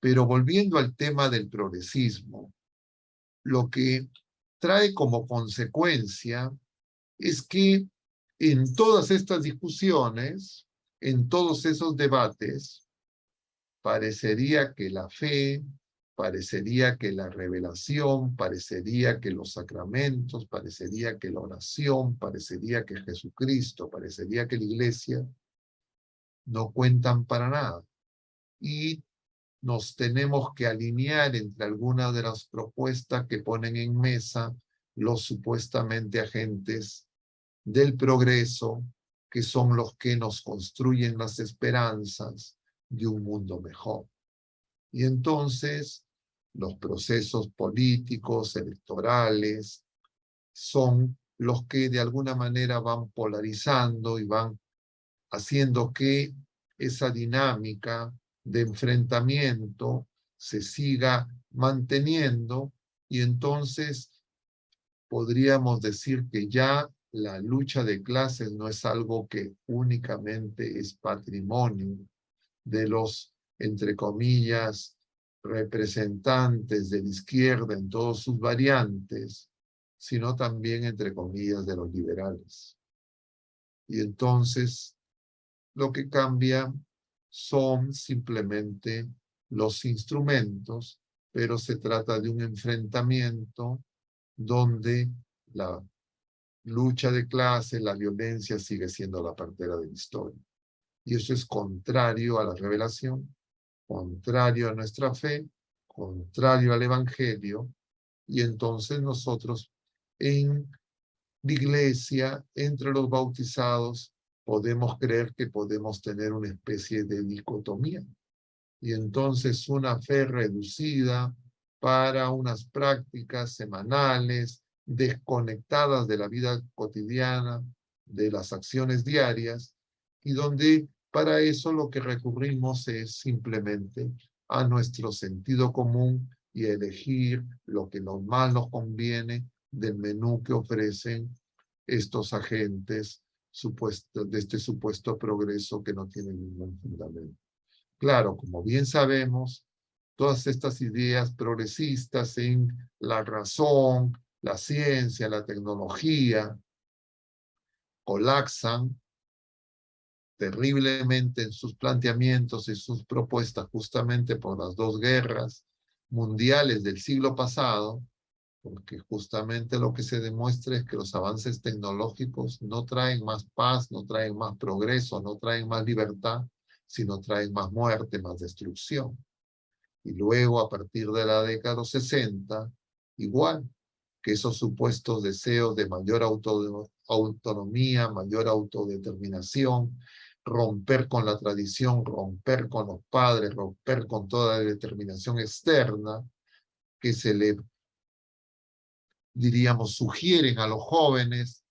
Pero volviendo al tema del progresismo, lo que trae como consecuencia es que en todas estas discusiones, en todos esos debates, parecería que la fe, parecería que la revelación, parecería que los sacramentos, parecería que la oración, parecería que Jesucristo, parecería que la iglesia no cuentan para nada. Y nos tenemos que alinear entre algunas de las propuestas que ponen en mesa los supuestamente agentes del progreso, que son los que nos construyen las esperanzas de un mundo mejor. Y entonces los procesos políticos, electorales, son los que de alguna manera van polarizando y van haciendo que esa dinámica de enfrentamiento se siga manteniendo, y entonces podríamos decir que ya la lucha de clases no es algo que únicamente es patrimonio de los, entre comillas, representantes de la izquierda en todas sus variantes, sino también, entre comillas, de los liberales. Y entonces lo que cambia son simplemente los instrumentos, pero se trata de un enfrentamiento donde la lucha de clase, la violencia sigue siendo la partera de la historia. Y eso es contrario a la revelación, contrario a nuestra fe, contrario al Evangelio. Y entonces nosotros en la iglesia, entre los bautizados, podemos creer que podemos tener una especie de dicotomía. Y entonces una fe reducida para unas prácticas semanales, desconectadas de la vida cotidiana, de las acciones diarias, y donde para eso lo que recurrimos es simplemente a nuestro sentido común y elegir lo que más nos conviene del menú que ofrecen estos agentes de este supuesto progreso que no tiene ningún fundamento. Claro, como bien sabemos, todas estas ideas progresistas en la razón, la ciencia, la tecnología, colapsan terriblemente en sus planteamientos y sus propuestas justamente por las dos guerras mundiales del siglo pasado, porque justamente lo que se demuestra es que los avances tecnológicos no traen más paz, no traen más progreso, no traen más libertad, sino traen más muerte, más destrucción. Y luego, a partir de la década de los 60, igual que esos supuestos deseos de mayor autonomía, mayor autodeterminación, romper con la tradición, romper con los padres, romper con toda la determinación externa que se le, diríamos, sugieren a los jóvenes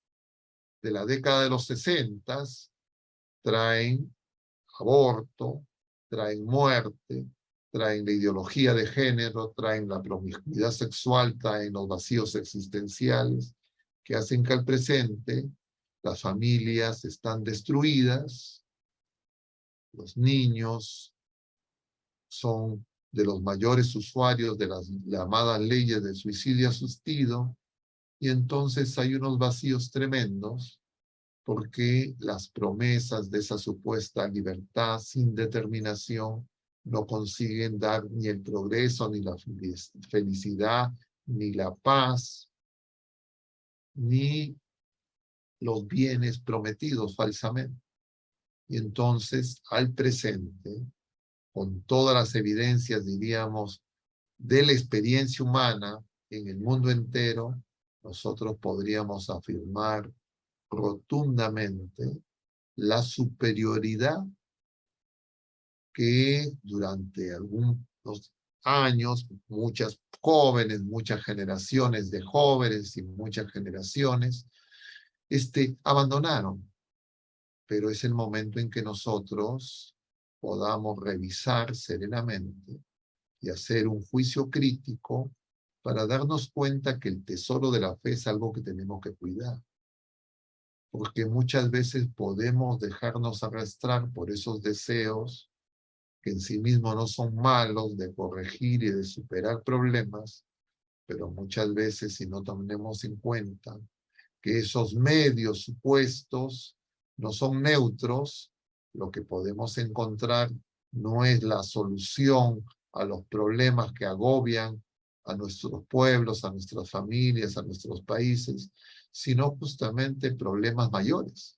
de la década de los 60, traen aborto, traen muerte, traen la ideología de género, traen la promiscuidad sexual, traen los vacíos existenciales, que hacen que al presente las familias están destruidas, los niños son de los mayores usuarios de las llamadas leyes de suicidio asistido, y entonces hay unos vacíos tremendos porque las promesas de esa supuesta libertad sin determinación no consiguen dar ni el progreso, ni la felicidad, ni la paz, ni los bienes prometidos falsamente. Y entonces, al presente, con todas las evidencias, diríamos, de la experiencia humana en el mundo entero, nosotros podríamos afirmar rotundamente la superioridad que durante algunos años, muchas jóvenes, muchas generaciones de jóvenes y muchas generaciones, abandonaron. Pero es el momento en que nosotros podamos revisar serenamente y hacer un juicio crítico para darnos cuenta que el tesoro de la fe es algo que tenemos que cuidar. Porque muchas veces podemos dejarnos arrastrar por esos deseos que en sí mismos no son malos, de corregir y de superar problemas, pero muchas veces si no tenemos en cuenta que esos medios supuestos no son neutros, lo que podemos encontrar no es la solución a los problemas que agobian a nuestros pueblos, a nuestras familias, a nuestros países, sino justamente problemas mayores.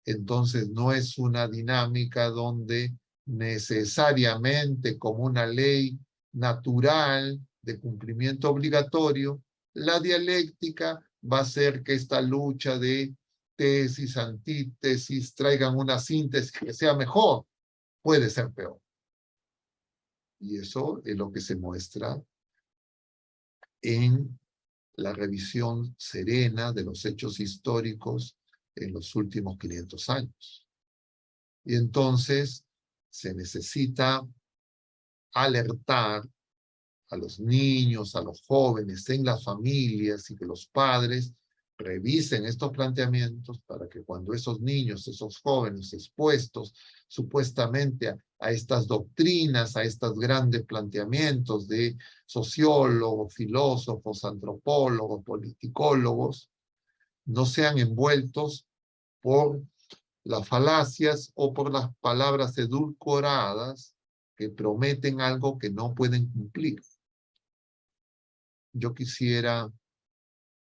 Entonces no es una dinámica donde necesariamente como una ley natural de cumplimiento obligatorio, la dialéctica va a hacer que esta lucha de tesis, antítesis, traigan una síntesis que sea mejor, puede ser peor. Y eso es lo que se muestra en la revisión serena de los hechos históricos en los últimos 500 años. Y entonces se necesita alertar a los niños, a los jóvenes, en las familias y que los padres revisen estos planteamientos para que cuando esos niños, esos jóvenes expuestos supuestamente a estas doctrinas, a estos grandes planteamientos de sociólogos, filósofos, antropólogos, politicólogos, no sean envueltos por las falacias o por las palabras edulcoradas que prometen algo que no pueden cumplir. Yo quisiera